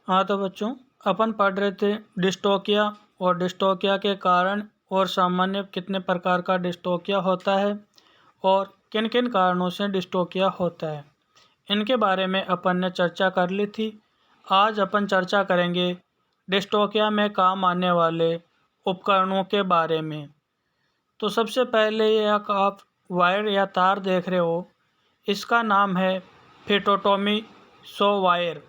हाँ तो बच्चों, अपन पढ़ रहे थे डिस्टोकिया और डिस्टोकिया के कारण और सामान्य कितने प्रकार का डिस्टोकिया होता है और किन किन कारणों से डिस्टोकिया होता है, इनके बारे में अपन ने चर्चा कर ली थी। आज अपन चर्चा करेंगे डिस्टोकिया में काम आने वाले उपकरणों के बारे में। तो सबसे पहले ये आप वायर या तार देख रहे हो, इसका नाम है फेटोटोमी सो वायर,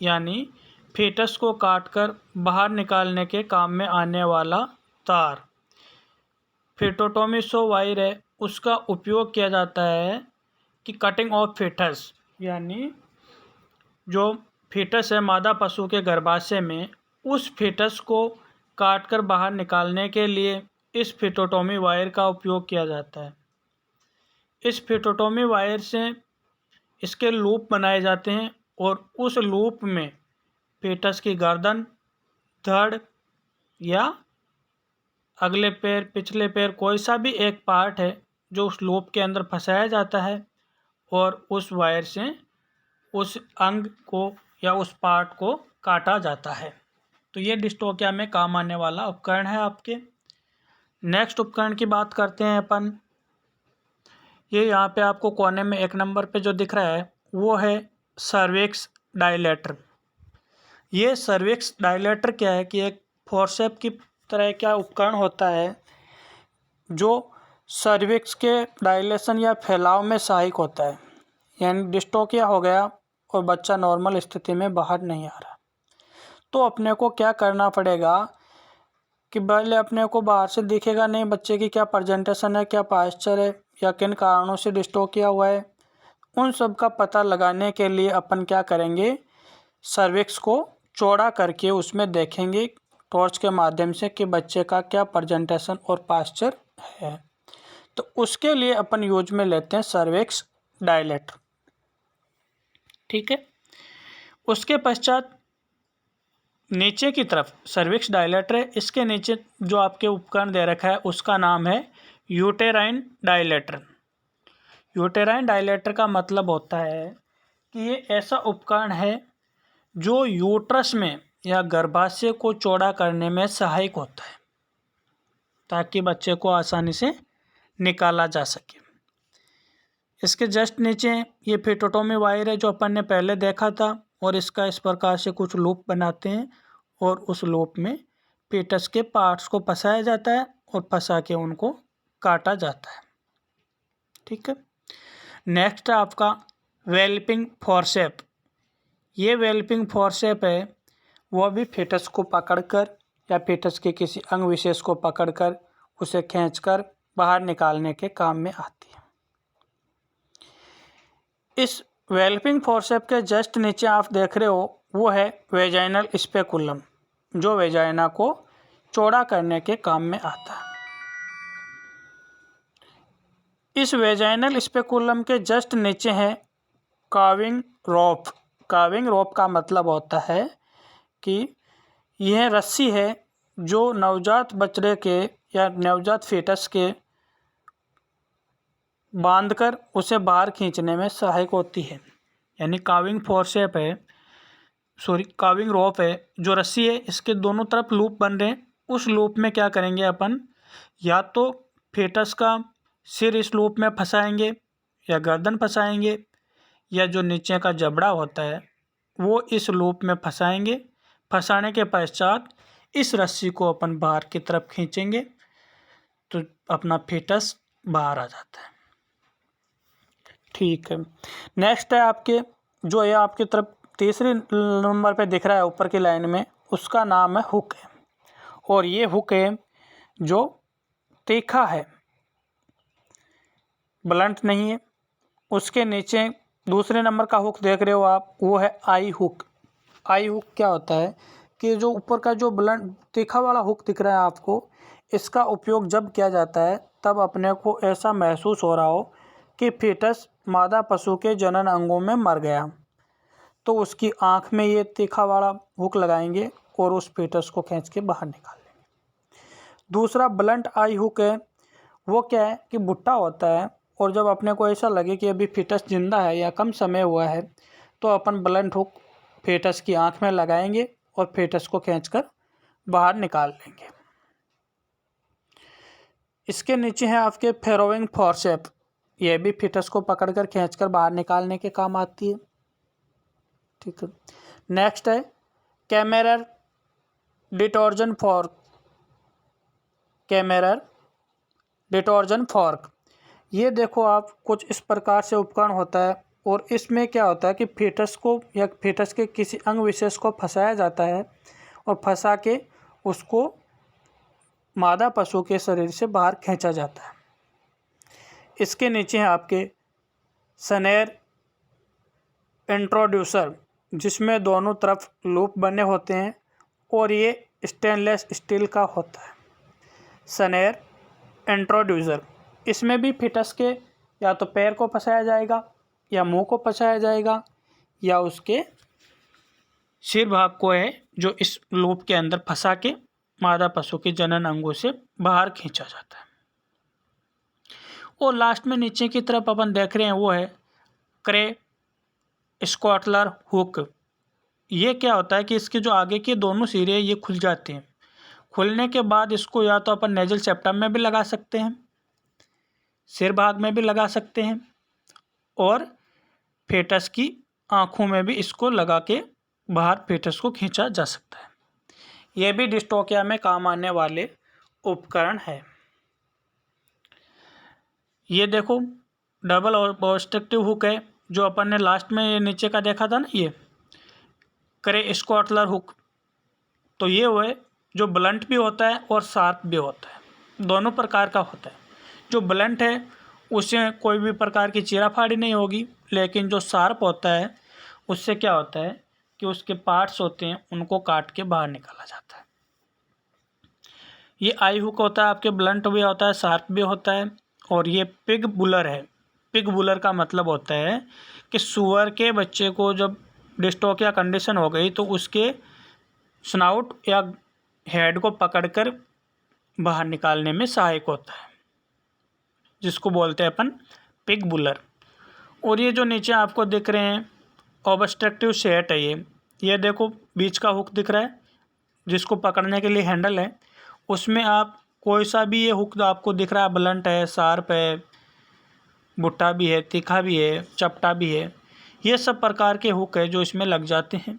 यानी फीटस को काटकर बाहर निकालने के काम में आने वाला तार फेटोटोमी सो वायर है। उसका उपयोग किया जाता है कि कटिंग ऑफ फीटस, यानी जो फीटस है मादा पशु के गर्भाशय में, उस फीटस को काटकर बाहर निकालने के लिए इस फेटोटोमी वायर का उपयोग किया जाता है। इस फेटोटोमी वायर से इसके लूप बनाए जाते हैं और उस लूप में फीटस की गर्दन, धड़ या अगले पैर, पिछले पैर, कोई सा भी एक पार्ट है जो उस लूप के अंदर फंसाया जाता है और उस वायर से उस अंग को या उस पार्ट को काटा जाता है। तो ये डिस्टोकिया में काम आने वाला उपकरण है आपके। नेक्स्ट उपकरण की बात करते हैं अपन। ये यहाँ पे आपको कोने में 1 नंबर पे जो दिख रहा है वो है सर्विक्स डायलेटर। ये सर्विक्स डायलेटर क्या है कि एक फोर्सेप की तरह का उपकरण होता है जो सर्विक्स के डायलेशन या फैलाव में सहायक होता है। यानी डिस्टोकिया हो गया और बच्चा नॉर्मल स्थिति में बाहर नहीं आ रहा, तो अपने को क्या करना पड़ेगा कि पहले अपने को बाहर से दिखेगा नहीं बच्चे की क्या प्रेजेंटेशन है, क्या पास्चर है या किन कारणों से डिस्टोकिया हुआ है। उन सब का पता लगाने के लिए अपन क्या करेंगे, सर्विक्स को चौड़ा करके उसमें देखेंगे टॉर्च के माध्यम से कि बच्चे का क्या प्रेजेंटेशन और पास्चर है। तो उसके लिए अपन यूज में लेते हैं सर्विक्स डायलेटर। ठीक है। उसके पश्चात नीचे की तरफ सर्विक्स डायलेटर है, इसके नीचे जो आपके उपकरण दे रखा है उसका नाम है यूटेराइन डायलेटर। यूटेराइन डायलेटर का मतलब होता है कि ये ऐसा उपकरण है जो यूट्रस में या गर्भाशय को चौड़ा करने में सहायक होता है ताकि बच्चे को आसानी से निकाला जा सके। इसके जस्ट नीचे ये फेटोटोमी वायर है जो अपन ने पहले देखा था और इसका इस प्रकार से कुछ लूप बनाते हैं और उस लूप में फीटस के पार्ट्स को फंसाया जाता है और फंसा के उनको काटा जाता है। ठीक है। नेक्स्ट है आपका वेल्पिंग फोर्सेप। ये वेल्पिंग फोर्सेप है वह भी फीटस को पकड़कर या फीटस के किसी अंग विशेष को पकड़कर उसे खींचकर बाहर निकालने के काम में आती है। इस वेल्पिंग फोर्सेप के जस्ट नीचे आप देख रहे हो वो है वेजाइनल स्पेकुलम, जो वेजाइना को चौड़ा करने के काम में आता है। इस वेजाइनल स्पेकुलम के जस्ट नीचे है काविंग रोप। काविंग रोप का मतलब होता है कि यह रस्सी है जो नवजात बच्चे के या नवजात फीटस के बांधकर उसे बाहर खींचने में सहायक होती है। यानी काविंग फोर्सेप है, काविंग रोप है, जो रस्सी है इसके दोनों तरफ लूप बन रहे हैं। उस लूप में क्या करेंगे अपन, या तो फीटस का सिर इस लूप में फंसाएंगे या गर्दन फंसाएंगे या जो नीचे का जबड़ा होता है वो इस लूप में फंसाएंगे। फंसाने के पश्चात इस रस्सी को अपन बाहर की तरफ खींचेंगे तो अपना फीटस बाहर आ जाता है। ठीक है। नेक्स्ट है आपके जो है आपकी तरफ तीसरी नंबर पे दिख रहा है ऊपर की लाइन में, उसका नाम है हुक है। और ये हुक है जो तीखा है, ब्लंट नहीं है। उसके नीचे दूसरे नंबर का हुक देख रहे हो आप, वो है आई हुक। आई हुक क्या होता है कि जो ऊपर का जो ब्लंट तीखा वाला हुक दिख रहा है आपको, इसका उपयोग जब किया जाता है तब अपने को ऐसा महसूस हो रहा हो कि फीटस मादा पशु के जनन अंगों में मर गया, तो उसकी आँख में ये तीखा वाला हुक लगाएंगे और उस फीटस को खींच के बाहर निकाल लेंगे। दूसरा ब्लंट आई हुक है, वो क्या है कि बुट्टा होता है और जब अपने को ऐसा लगे कि अभी फीटस जिंदा है या कम समय हुआ है तो अपन ब्लंट हुक फेटस की आँख में लगाएंगे और फेटस को खींचकर बाहर निकाल लेंगे। इसके नीचे है आपके फेरोइंग फोर्सेप, ये भी फेटस को पकड़कर खींचकर बाहर निकालने के काम आती है। ठीक है। नेक्स्ट है कैमेरर डिटॉर्जन फॉर्क। कैमेरर डिटॉर्जन फॉर्क, ये देखो आप कुछ इस प्रकार से उपकरण होता है और इसमें क्या होता है कि फेटस को या फेटस के किसी अंग विशेष को फंसाया जाता है और फंसा के उसको मादा पशु के शरीर से बाहर खींचा जाता है। इसके नीचे है आपके स्नेर इंट्रोड्यूसर, जिसमें दोनों तरफ लूप बने होते हैं और ये स्टेनलेस स्टील का होता है। स्नेर इंट्रोड्यूसर, इसमें भी फेटस के या तो पैर को फंसाया जाएगा या मुंह को फंसाया जाएगा या उसके सिर भाग को है जो इस लूप के अंदर फंसा के मादा पशु के जनन अंगों से बाहर खींचा जाता है। और लास्ट में नीचे की तरफ अपन देख रहे हैं वो है क्रे स्कॉटलर हुक। ये क्या होता है कि इसके जो आगे के दोनों सिरे ये खुल जाते हैं। खुलने के बाद इसको या तो अपन नेजल सेप्टम में भी लगा सकते हैं, सिर भाग में भी लगा सकते हैं और फेटस की आँखों में भी इसको लगा के बाहर फेटस को खींचा जा सकता है। यह भी डिस्टोकिया में काम आने वाले उपकरण है। ये देखो डबल ऑब्स्ट्रक्टिव हुक है जो अपन ने लास्ट में ये नीचे का देखा था ना, ये क्रे स्कॉटलर हुक। तो ये वो है जो ब्लंट भी होता है और शार्प भी होता है, दोनों प्रकार का होता है। जो ब्लंट है उससे कोई भी प्रकार की चीराफाड़ी नहीं होगी, लेकिन जो शार्प होता है उससे क्या होता है कि उसके पार्ट्स होते हैं उनको काट के बाहर निकाला जाता है। ये आई हुक होता है आपके, ब्लंट भी होता है, शार्प भी होता है। और ये पिग बुलर है। पिग बुलर का मतलब होता है कि सुअर के बच्चे को जब डिस्टोकिया कंडीशन हो गई तो उसके स्नाउट या हेड को पकड़कर बाहर निकालने में सहायक होता है, जिसको बोलते हैं अपन पिग बुलर। और ये जो नीचे आपको दिख रहे हैं ऑब्स्ट्रक्टिव सेट है, ये देखो बीच का हुक दिख रहा है जिसको पकड़ने के लिए हैंडल है। उसमें आप कोई सा भी ये हुक आपको दिख रहा है, ब्लंट है, शार्प है, बुट्टा भी है, तीखा भी है, चपटा भी है, ये सब प्रकार के हुक है जो इसमें लग जाते हैं।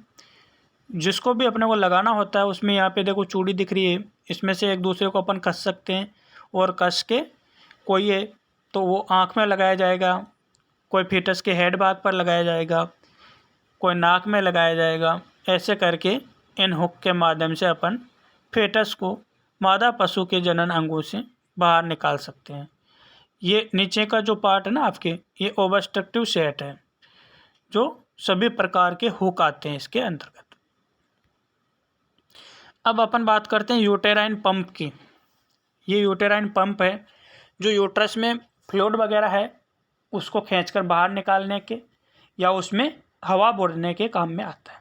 जिसको भी अपने को लगाना होता है उसमें यहाँ पे देखो चूड़ी दिख रही है, इसमें से एक दूसरे को अपन कस सकते हैं और कस के कोई है तो वो आँख में लगाया जाएगा, कोई फेटस के हेड भाग पर लगाया जाएगा, कोई नाक में लगाया जाएगा। ऐसे करके इन हुक के माध्यम से अपन फेटस को मादा पशु के जनन अंगों से बाहर निकाल सकते हैं। ये नीचे का जो पार्ट है ना आपके, ये ऑब्स्ट्रक्टिव सेट है जो सभी प्रकार के हुक आते हैं इसके अंतर्गत। अब अपन बात करते हैं यूटेराइन पंप की। ये यूटेराइन पंप है जो यूट्रस में फ्लूइड वगैरह है उसको खींचकर बाहर निकालने के या उसमें हवा भरने के काम में आता है।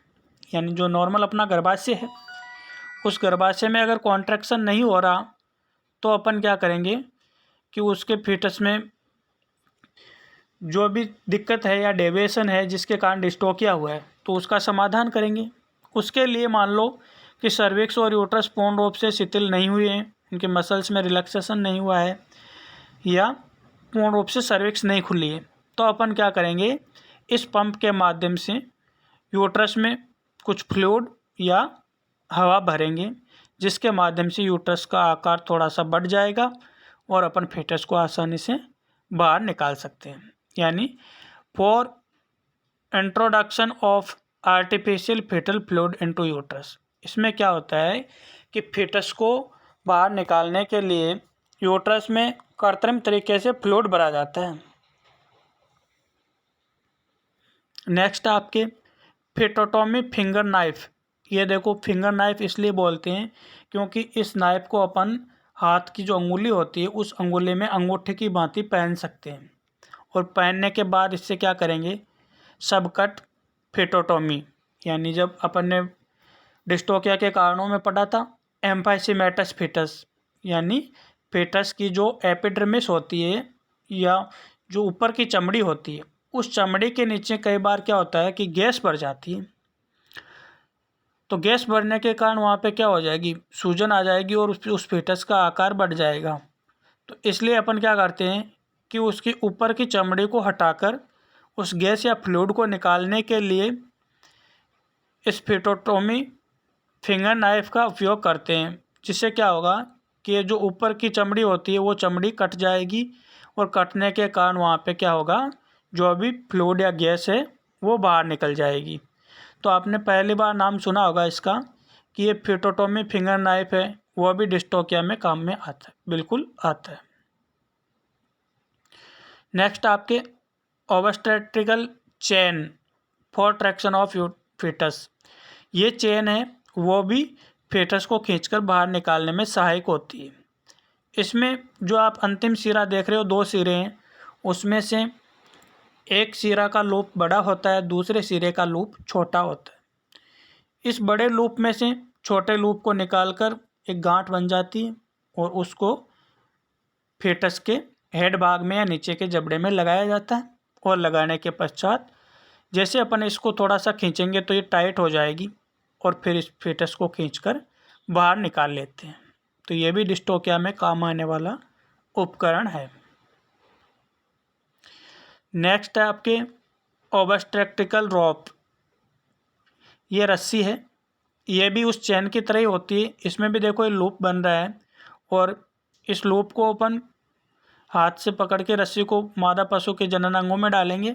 यानी जो नॉर्मल अपना गर्भाशय है उस गर्भाशय में अगर कॉन्ट्रैक्शन नहीं हो रहा तो अपन क्या करेंगे कि उसके फीटस में जो भी दिक्कत है या डेविएशन है जिसके कारण डिस्टोकिया हुआ है तो उसका समाधान करेंगे। उसके लिए मान लो कि सर्विक्स और यूट्रस पूर्ण रूप से शिथिल नहीं हुए हैं, इनके मसल्स में रिलैक्सेशन नहीं हुआ है या पूर्ण रूप से सर्विक्स नहीं खुली है, तो अपन क्या करेंगे, इस पंप के माध्यम से यूट्रस में कुछ फ्लूइड या हवा भरेंगे जिसके माध्यम से यूट्रस का आकार थोड़ा सा बढ़ जाएगा और अपन फेटस को आसानी से बाहर निकाल सकते हैं। यानी for introduction of artificial fetal fluid into uterus, इसमें क्या होता है कि फेटस को बाहर निकालने के लिए यूट्रस में कृत्रिम तरीके से फ्लूइड भरा जाता है। नेक्स्ट आपके फेटोटॉमी फिंगर नाइफ। ये देखो फिंगर नाइफ इसलिए बोलते हैं क्योंकि इस नाइफ को अपन हाथ की जो अंगुली होती है उस अंगुली में अंगूठे की भांति पहन सकते हैं और पहनने के बाद इससे क्या करेंगे, सबकट फेटोटॉमी, यानी जब अपन ने डिस्टोकिया के कारणों में पढ़ा था एम्फाइसीमेटस फेटस, यानी फेटस की जो एपिडर्मिस होती है या जो ऊपर की चमड़ी होती है उस चमड़ी के नीचे कई बार क्या होता है कि गैस भर जाती है तो गैस बढ़ने के कारण वहाँ पे क्या हो जाएगी, सूजन आ जाएगी और उस फीटस का आकार बढ़ जाएगा। तो इसलिए अपन क्या करते हैं कि उसकी ऊपर की चमड़ी को हटाकर उस गैस या फ्लूइड को निकालने के लिए इस फेटोटोमी फिंगर नाइफ का उपयोग करते हैं, जिससे क्या होगा कि जो ऊपर की चमड़ी होती है वो चमड़ी कट जाएगी और कटने के कारण वहाँ पे क्या होगा, जो अभी फ्लूइड या गैस है वो बाहर निकल जाएगी। तो आपने पहली बार नाम सुना होगा इसका कि ये फेटोटोमी फिंगर नाइफ है, वो भी डिस्टोकिया में काम में आता है, बिल्कुल आता है। नेक्स्ट आपके obstetrical chain for traction of fetus. ये चेन है वो भी फेटस को खींचकर बाहर निकालने में सहायक होती है। इसमें जो आप अंतिम सिरा देख रहे हो, 2 सिरे हैं, उसमें से एक सिरा का लूप बड़ा होता है, दूसरे सिरे का लूप छोटा होता है। इस बड़े लूप में से छोटे लूप को निकालकर एक गांठ बन जाती है और उसको फेटस के हेड भाग में या नीचे के जबड़े में लगाया जाता है। और लगाने के पश्चात जैसे अपन इसको थोड़ा सा खींचेंगे तो ये टाइट हो जाएगी और फिर इस फेटस को खींचकर बाहर निकाल लेते हैं। तो ये भी डिस्टोकिया में काम आने वाला उपकरण है। नेक्स्ट है आपके ऑब्स्ट्रेक्टिकल रॉप। ये रस्सी है, ये भी उस चैन की तरह ही होती है। इसमें भी देखो ये लूप बन रहा है और इस लूप को अपन हाथ से पकड़ के रस्सी को मादा पशु के जनन अंगों में डालेंगे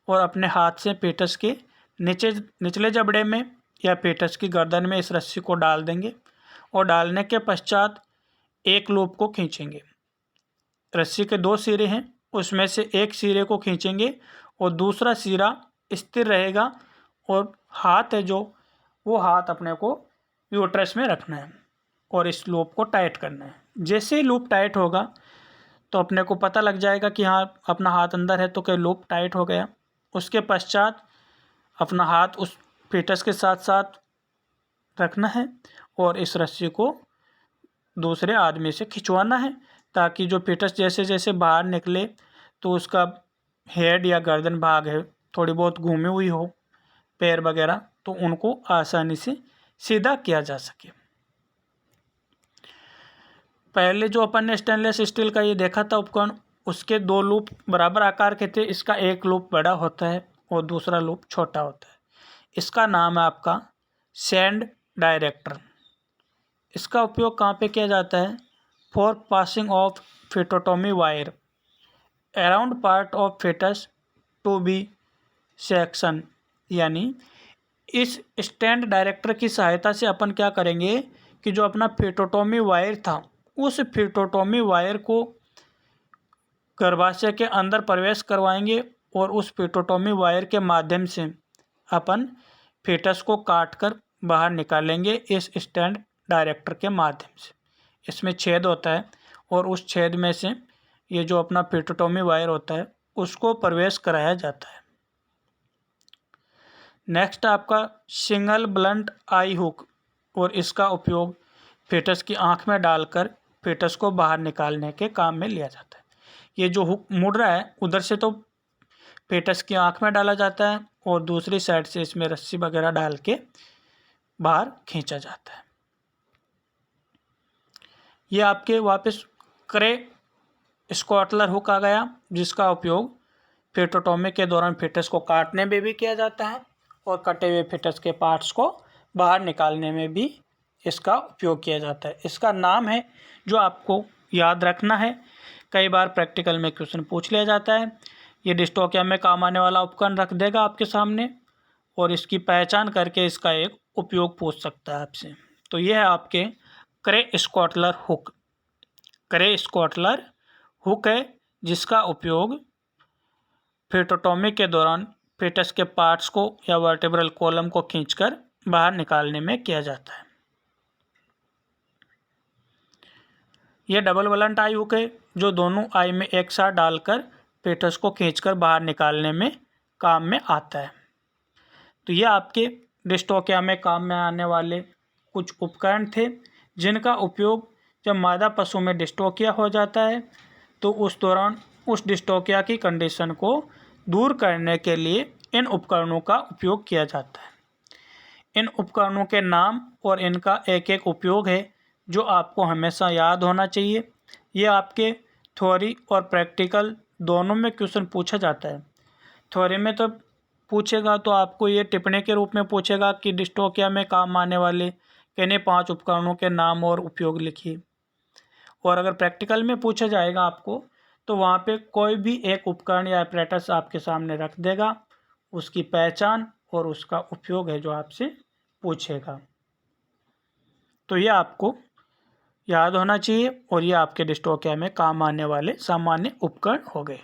और अपने हाथ से पेटस के निचले जबड़े में या पेटस की गर्दन में इस रस्सी को डाल देंगे और डालने के पश्चात एक लूप को खींचेंगे। रस्सी के 2 सिरे हैं, उसमें से एक सिरे को खींचेंगे और दूसरा सिरा स्थिर रहेगा और हाथ है जो वो हाथ अपने को यूट्रस में रखना है और इस लूप को टाइट करना है। जैसे ही लूप टाइट होगा तो अपने को पता लग जाएगा कि हाँ अपना हाथ अंदर है तो क्या लूप टाइट हो गया। उसके पश्चात अपना हाथ उस फेटस के साथ साथ रखना है और इस रस्सी को दूसरे आदमी से खिंचवाना है ताकि जो फेटस जैसे जैसे बाहर निकले तो उसका हेड या गर्दन भाग है थोड़ी बहुत घूमी हुई हो, पैर वगैरह, तो उनको आसानी से सीधा किया जा सके। पहले जो अपन ने स्टेनलेस स्टील का ये देखा था उपकरण, उसके 2 लूप बराबर आकार के थे। इसका एक लूप बड़ा होता है और दूसरा लूप छोटा होता है। इसका नाम है आपका सैंड डायरेक्टर। इसका उपयोग कहाँ पे किया जाता है? For passing of fetotomy wire around part of fetus to be section. यानी इस स्टैंड डायरेक्टर की सहायता से अपन क्या करेंगे कि जो अपना फेटोटोमी वायर था उस फेटोटोमी वायर को गर्भाशय के अंदर प्रवेश करवाएंगे और उस फेटोटोमी वायर के माध्यम से अपन फेटस को काटकर बाहर निकालेंगे इस स्टैंड डायरेक्टर के माध्यम से। इसमें छेद होता है और उस छेद में से ये जो अपना फेटोटोमी वायर होता है उसको प्रवेश कराया जाता है। नेक्स्ट आपका सिंगल ब्लंट आई हुक, और इसका उपयोग फेटस की आँख में डालकर फेटस को बाहर निकालने के काम में लिया जाता है। ये जो हुक मुड़ रहा है उधर से तो फेटस की आँख में डाला जाता है और दूसरी साइड से इसमें रस्सी वगैरह डाल के बाहर खींचा जाता है। ये आपके वापस क्रे स्कॉटलर हुक आ गया, जिसका उपयोग फेटोटोमी के दौरान फेटस को काटने में भी किया जाता है और कटे हुए फेटस के पार्ट्स को बाहर निकालने में भी इसका उपयोग किया जाता है। इसका नाम है जो आपको याद रखना है, कई बार प्रैक्टिकल में क्वेश्चन पूछ लिया जाता है। ये डिस्टोकिया में काम आने वाला उपकरण रख देगा आपके सामने और इसकी पहचान करके इसका एक उपयोग पूछ सकता है आपसे। तो ये है आपके क्रे स्कॉटलर हुक। क्रे स्कॉटलर हुक है जिसका उपयोग फेटोटोमी के दौरान फेटस के पार्ट्स को या वर्टेब्रल कॉलम को खींचकर बाहर निकालने में किया जाता है। यह डबल ब्लंट आई हुक है जो दोनों आई में एक साथ डालकर फेटस को खींचकर बाहर निकालने में काम में आता है। तो ये आपके डिस्टोकिया में काम में आने वाले कुछ उपकरण थे जिनका उपयोग जब मादा पशु में डिस्टोकिया हो जाता है तो उस दौरान उस डिस्टोकिया की कंडीशन को दूर करने के लिए इन उपकरणों का उपयोग किया जाता है। इन उपकरणों के नाम और इनका एक एक उपयोग है जो आपको हमेशा याद होना चाहिए। ये आपके थ्योरी और प्रैक्टिकल दोनों में क्वेश्चन पूछा जाता है। थ्योरी में तो पूछेगा तो आपको ये टिप्पणी के रूप में पूछेगा कि डिस्टोकिया में काम आने वाले किन्हीं 5 उपकरणों के नाम और उपयोग लिखिए। और अगर प्रैक्टिकल में पूछा जाएगा आपको तो वहाँ पे कोई भी एक उपकरण या apparatus आपके सामने रख देगा, उसकी पहचान और उसका उपयोग है जो आपसे पूछेगा। तो ये आपको याद होना चाहिए और ये आपके डिस्टोकिया में काम आने वाले सामान्य उपकरण हो गए।